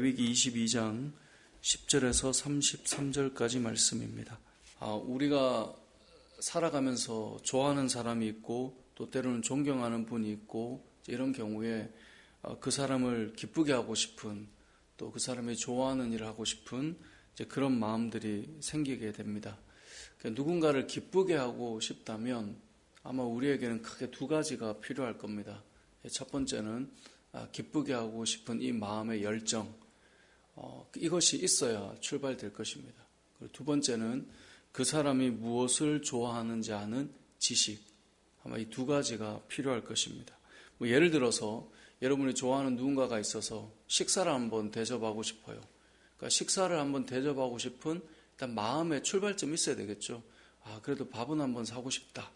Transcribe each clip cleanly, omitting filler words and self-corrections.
레위기 22장 10절에서 33절까지 말씀입니다. 우리가 살아가면서 좋아하는 사람이 있고 또 때로는 존경하는 분이 있고 이런 경우에 그 사람을 기쁘게 하고 싶은 또 그 사람이 좋아하는 일을 하고 싶은 그런 마음들이 생기게 됩니다. 누군가를 기쁘게 하고 싶다면 아마 우리에게는 크게 두 가지가 필요할 겁니다. 첫 번째는 기쁘게 하고 싶은 이 마음의 열정, 이것이 있어야 출발될 것입니다. 그리고 두 번째는 그 사람이 무엇을 좋아하는지 아는 지식, 아마 이 두 가지가 필요할 것입니다. 예를 들어서 여러분이 좋아하는 누군가가 있어서 식사를 한번 대접하고 싶어요. 그러니까 식사를 한번 대접하고 싶은 일단 마음의 출발점이 있어야 되겠죠. 그래도 밥은 한번 사고 싶다.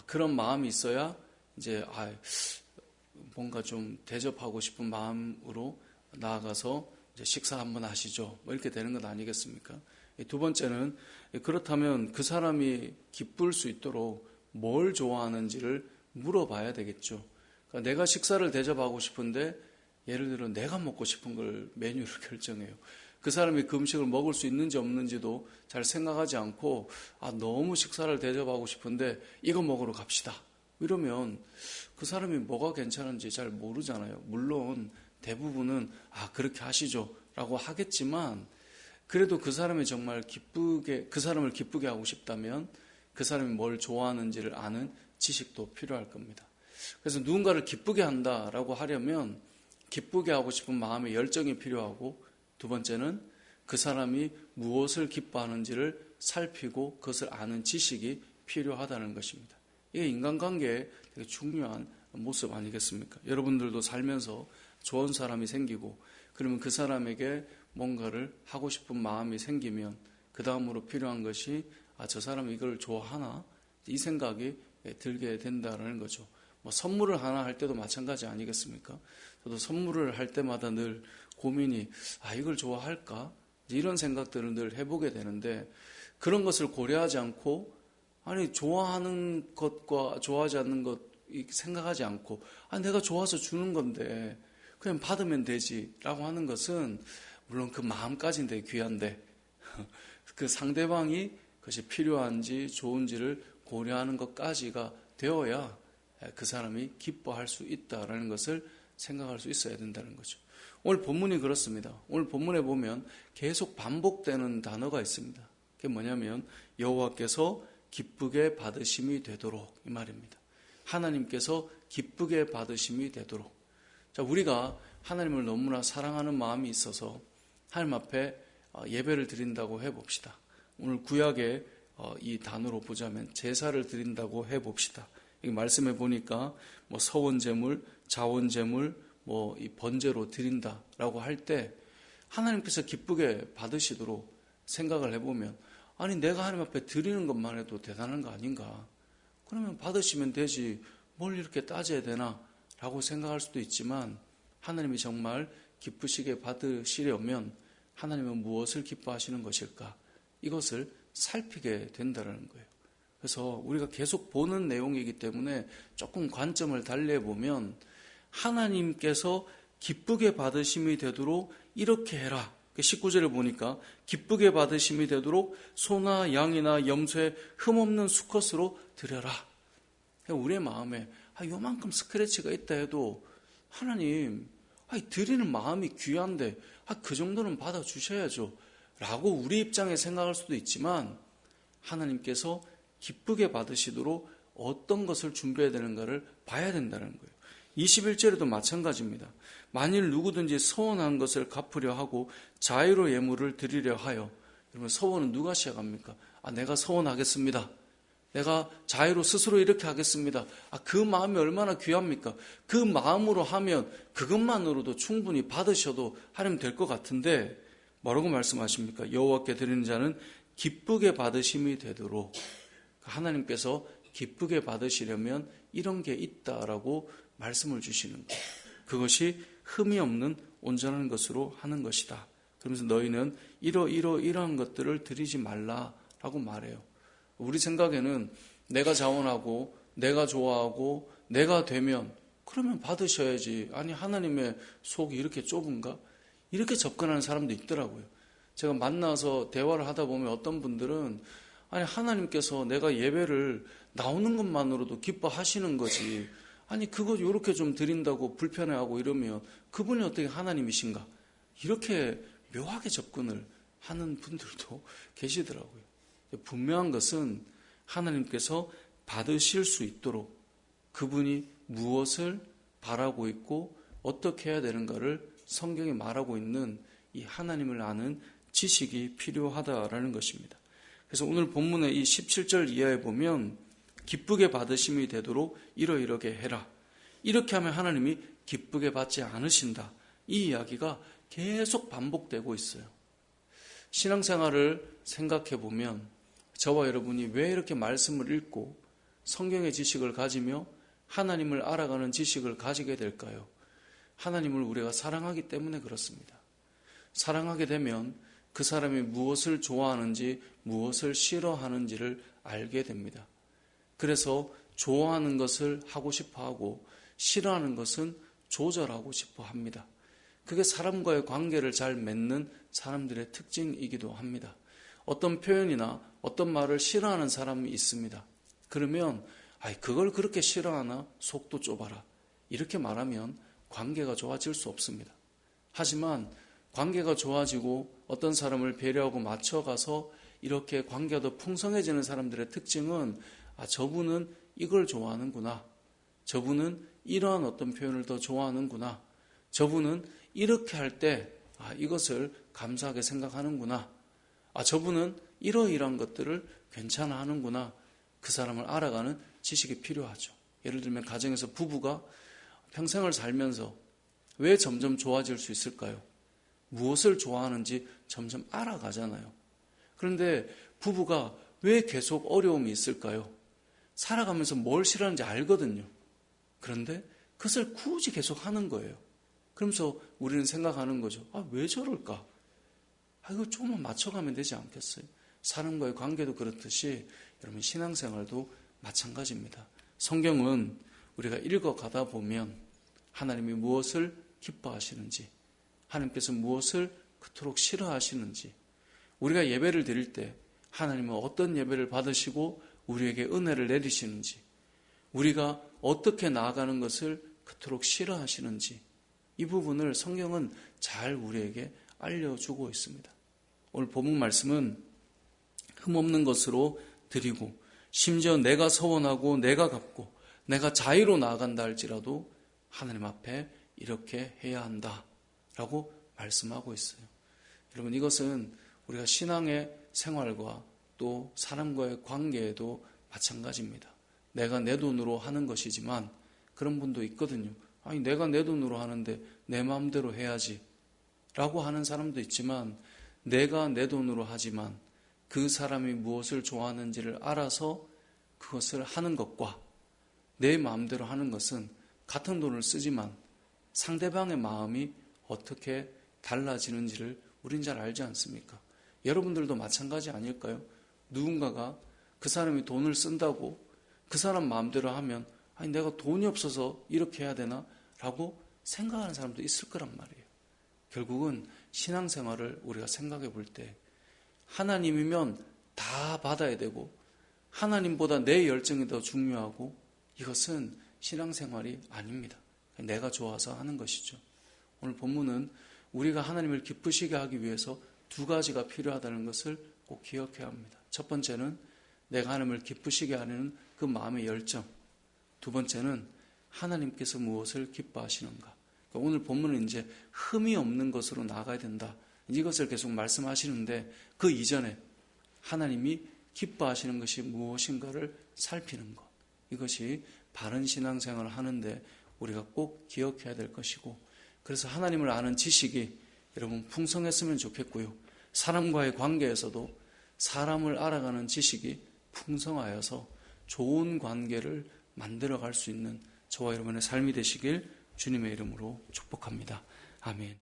그런 마음이 있어야 이제 뭔가 좀 대접하고 싶은 마음으로 나아가서 이제 식사 한번 하시죠. 이렇게 되는 건 아니겠습니까? 두 번째는 그렇다면 그 사람이 기쁠 수 있도록 뭘 좋아하는지를 물어봐야 되겠죠. 그러니까 내가 식사를 대접하고 싶은데 예를 들어 내가 먹고 싶은 걸 메뉴를 결정해요. 그 사람이 그 음식을 먹을 수 있는지 없는지도 잘 생각하지 않고 너무 식사를 대접하고 싶은데 이거 먹으러 갑시다. 이러면 그 사람이 뭐가 괜찮은지 잘 모르잖아요. 물론 대부분은 그렇게 하시죠 라고 하겠지만 그래도 그 사람이 정말 그 사람을 기쁘게 하고 싶다면 그 사람이 뭘 좋아하는지를 아는 지식도 필요할 겁니다. 그래서 누군가를 기쁘게 한다라고 하려면 기쁘게 하고 싶은 마음의 열정이 필요하고 두 번째는 그 사람이 무엇을 기뻐하는지를 살피고 그것을 아는 지식이 필요하다는 것입니다. 이게 인간관계에 되게 중요한 모습 아니겠습니까? 여러분들도 살면서 좋은 사람이 생기고 그러면 그 사람에게 뭔가를 하고 싶은 마음이 생기면 그 다음으로 필요한 것이 저 사람이 이걸 좋아하나? 이 생각이 들게 된다는 거죠. 선물을 하나 할 때도 마찬가지 아니겠습니까? 저도 선물을 할 때마다 늘 고민이 이걸 좋아할까? 이런 생각들을 늘 해보게 되는데 그런 것을 고려하지 않고 좋아하는 것과 좋아하지 않는 것 생각하지 않고 내가 좋아서 주는 건데 그냥 받으면 되지 라고 하는 것은 물론 그 마음까지는 되게 귀한데 그 상대방이 그것이 필요한지 좋은지를 고려하는 것까지가 되어야 그 사람이 기뻐할 수 있다라는 것을 생각할 수 있어야 된다는 거죠. 오늘 본문이 그렇습니다. 오늘 본문에 보면 계속 반복되는 단어가 있습니다. 그게 뭐냐면 여호와께서 기쁘게 받으심이 되도록 이 말입니다. 하나님께서 기쁘게 받으심이 되도록. 우리가 하나님을 너무나 사랑하는 마음이 있어서 하나님 앞에 예배를 드린다고 해봅시다. 오늘 구약의 이 단어로 보자면 제사를 드린다고 해봅시다. 이 말씀해 보니까 서원제물, 자원제물, 이 번제로 드린다라고 할 때 하나님께서 기쁘게 받으시도록 생각을 해보면 내가 하나님 앞에 드리는 것만 해도 대단한 거 아닌가? 그러면 받으시면 되지 뭘 이렇게 따져야 되나? 라고 생각할 수도 있지만 하나님이 정말 기쁘시게 받으시려면 하나님은 무엇을 기뻐하시는 것일까? 이것을 살피게 된다는 거예요. 그래서 우리가 계속 보는 내용이기 때문에 조금 관점을 달리해보면 하나님께서 기쁘게 받으심이 되도록 이렇게 해라. 19절을 보니까 기쁘게 받으심이 되도록 소나 양이나 염소에 흠없는 수컷으로 드려라. 우리의 마음에 요만큼 스크래치가 있다 해도 하나님 드리는 마음이 귀한데 그 정도는 받아주셔야죠 라고 우리 입장에 생각할 수도 있지만 하나님께서 기쁘게 받으시도록 어떤 것을 준비해야 되는가를 봐야 된다는 거예요. 21절에도 마찬가지입니다. 만일 누구든지 서원한 것을 갚으려 하고 자의로 예물을 드리려 하여, 여러분 서원은 누가 시작합니까? 내가 서원하겠습니다. 내가 자의로 스스로 이렇게 하겠습니다. 그 마음이 얼마나 귀합니까? 그 마음으로 하면 그것만으로도 충분히 받으셔도 하면 될 것 같은데 뭐라고 말씀하십니까? 여호와께 드리는 자는 기쁘게 받으심이 되도록. 하나님께서 기쁘게 받으시려면 이런 게 있다라고 말씀을 주시는 거예요. 그것이 흠이 없는 온전한 것으로 하는 것이다. 그러면서 너희는 이러한 것들을 드리지 말라라고 말해요. 우리 생각에는 내가 자원하고 내가 좋아하고 내가 되면 그러면 받으셔야지. 하나님의 속이 이렇게 좁은가? 이렇게 접근하는 사람도 있더라고요. 제가 만나서 대화를 하다 보면 어떤 분들은 아니 하나님께서 내가 예배를 나오는 것만으로도 기뻐하시는 거지, 아니 그거 이렇게 좀 드린다고 불편해하고 이러면 그분이 어떻게 하나님이신가, 이렇게 묘하게 접근을 하는 분들도 계시더라고요. 분명한 것은 하나님께서 받으실 수 있도록 그분이 무엇을 바라고 있고 어떻게 해야 되는가를 성경에 말하고 있는 이 하나님을 아는 지식이 필요하다라는 것입니다. 그래서 오늘 본문의 이 17절 이하에 보면 기쁘게 받으심이 되도록 이러이러게 해라. 이렇게 하면 하나님이 기쁘게 받지 않으신다. 이 이야기가 계속 반복되고 있어요. 신앙생활을 생각해 보면 저와 여러분이 왜 이렇게 말씀을 읽고 성경의 지식을 가지며 하나님을 알아가는 지식을 가지게 될까요? 하나님을 우리가 사랑하기 때문에 그렇습니다. 사랑하게 되면 그 사람이 무엇을 좋아하는지 무엇을 싫어하는지를 알게 됩니다. 그래서 좋아하는 것을 하고 싶어 하고 싫어하는 것은 조절하고 싶어 합니다. 그게 사람과의 관계를 잘 맺는 사람들의 특징이기도 합니다. 어떤 표현이나 어떤 말을 싫어하는 사람이 있습니다. 그러면 그걸 그렇게 싫어하나? 속도 좁아라. 이렇게 말하면 관계가 좋아질 수 없습니다. 하지만 관계가 좋아지고 어떤 사람을 배려하고 맞춰가서 이렇게 관계가 더 풍성해지는 사람들의 특징은 저분은 이걸 좋아하는구나. 저분은 이러한 어떤 표현을 더 좋아하는구나. 저분은 이렇게 할 때 이것을 감사하게 생각하는구나. 저분은 이러이러한 것들을 괜찮아 하는구나. 그 사람을 알아가는 지식이 필요하죠. 예를 들면 가정에서 부부가 평생을 살면서 왜 점점 좋아질 수 있을까요? 무엇을 좋아하는지 점점 알아가잖아요. 그런데 부부가 왜 계속 어려움이 있을까요? 살아가면서 뭘 싫어하는지 알거든요. 그런데 그것을 굳이 계속 하는 거예요. 그러면서 우리는 생각하는 거죠. 왜 저럴까? 이거 조금만 맞춰가면 되지 않겠어요? 사람과의 관계도 그렇듯이 여러분 신앙생활도 마찬가지입니다. 성경은 우리가 읽어가다 보면 하나님이 무엇을 기뻐하시는지, 하나님께서 무엇을 그토록 싫어하시는지, 우리가 예배를 드릴 때 하나님은 어떤 예배를 받으시고 우리에게 은혜를 내리시는지, 우리가 어떻게 나아가는 것을 그토록 싫어하시는지, 이 부분을 성경은 잘 우리에게 알려주고 있습니다. 오늘 본문 말씀은 흠없는 것으로 드리고 심지어 내가 서원하고 내가 갚고 내가 자의로 나아간다 할지라도 하나님 앞에 이렇게 해야 한다라고 말씀하고 있어요. 여러분, 이것은 우리가 신앙의 생활과 또 사람과의 관계에도 마찬가지입니다. 내가 내 돈으로 하는 것이지만 그런 분도 있거든요. 내가 내 돈으로 하는데 내 마음대로 해야지 라고 하는 사람도 있지만, 내가 내 돈으로 하지만 그 사람이 무엇을 좋아하는지를 알아서 그것을 하는 것과 내 마음대로 하는 것은 같은 돈을 쓰지만 상대방의 마음이 어떻게 달라지는지를 우린 잘 알지 않습니까? 여러분들도 마찬가지 아닐까요? 누군가가 그 사람이 돈을 쓴다고 그 사람 마음대로 하면 내가 돈이 없어서 이렇게 해야 되나? 라고 생각하는 사람도 있을 거란 말이에요. 결국은 신앙생활을 우리가 생각해 볼 때 하나님이면 다 받아야 되고 하나님보다 내 열정이 더 중요하고, 이것은 신앙생활이 아닙니다. 내가 좋아서 하는 것이죠. 오늘 본문은 우리가 하나님을 기쁘시게 하기 위해서 두 가지가 필요하다는 것을 꼭 기억해야 합니다. 첫 번째는 내가 하나님을 기쁘시게 하는 그 마음의 열정. 두 번째는 하나님께서 무엇을 기뻐하시는가. 그러니까 오늘 본문은 이제 흠이 없는 것으로 나아가야 된다. 이것을 계속 말씀하시는데 그 이전에 하나님이 기뻐하시는 것이 무엇인가를 살피는 것. 이것이 바른 신앙생활을 하는데 우리가 꼭 기억해야 될 것이고, 그래서 하나님을 아는 지식이 여러분 풍성했으면 좋겠고요. 사람과의 관계에서도 사람을 알아가는 지식이 풍성하여서 좋은 관계를 만들어갈 수 있는 저와 여러분의 삶이 되시길 주님의 이름으로 축복합니다. 아멘.